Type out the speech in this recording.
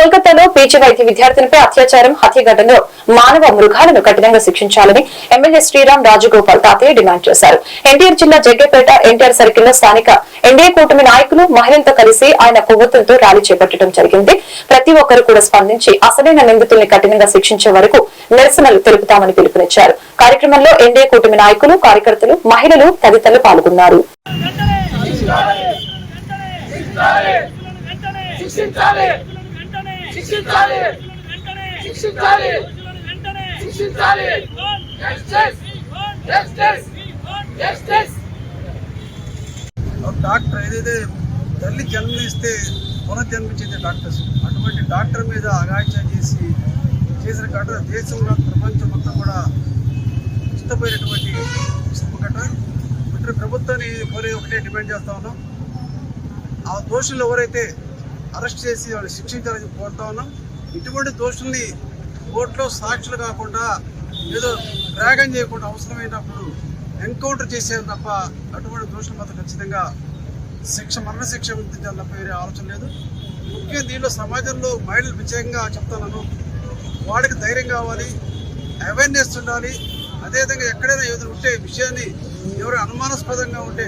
కోల్కతాలో పీజీ వైద్య విద్యార్థినిపై అత్యాచారం హత్యఘటనలో మానవ మృగాలను కఠినంగా శిక్షించాలని ఎమ్మెల్యే శ్రీరామ్ రాజగోపాల్ తాతయ్య డిమాండ్ చేశారు. ఎన్టీఆర్ జిల్లా జగ్గేపేట ఎన్టీఆర్ సర్కిల్లో స్థానిక ఎన్డీఏ కూటమి నాయకులు మహిళలతో కలిసి ఆయన కొవ్వొత్తులతో ర్యాలీ చేపట్టడం జరిగింది. ప్రతి ఒక్కరు కూడా స్పందించి అసలైన నిందితుల్ని కఠినంగా శిక్షించే వరకు నిరసనలు తెలుపుతామని పిలుపునిచ్చారు. కార్యక్రమంలో ఎన్డీఏ కూటమి నాయకులు, కార్యకర్తలు, మహిళలు తదితరులు పాల్గొన్నారు. డాక్టర్ ఏదైతే తల్లి జన్మనిస్తే పునర్జన్మించింది డాక్టర్స్. అటువంటి డాక్టర్ మీద అగాధ్యం చేసిన ఘటన దేశంలో ప్రపంచం మొత్తం కూడా ఇష్టపోయినటువంటి ఘటన. ఇటు ప్రభుత్వాన్ని ఒకటే డిమాండ్ చేస్తా ఉన్నాం. ఆ దోషులు ఎవరైతే అరెస్ట్ చేసి వాళ్ళు శిక్షించాలని కోరుతా ఉన్నాం. ఇటువంటి దోషుల్ని కోర్టులో సాక్షులు కాకుండా ఏదో డ్రాగన్ చేయకుండా అవసరమైనప్పుడు ఎన్కౌంటర్ చేసేది తప్ప అటువంటి దోషుల మాత్రం ఖచ్చితంగా మరణశిక్ష విధించాలని తప్ప వేరే ఆలోచన లేదు. ముఖ్యంగా దీనిలో సమాజంలో మహిళలు ప్రత్యేకంగా చెప్తాను, వాడికి ధైర్యం కావాలి, అవేర్నెస్ ఉండాలి. అదేవిధంగా ఎక్కడైనా ఏదైనా ఉంటే విషయాన్ని ఎవరు అనుమానాస్పదంగా ఉంటే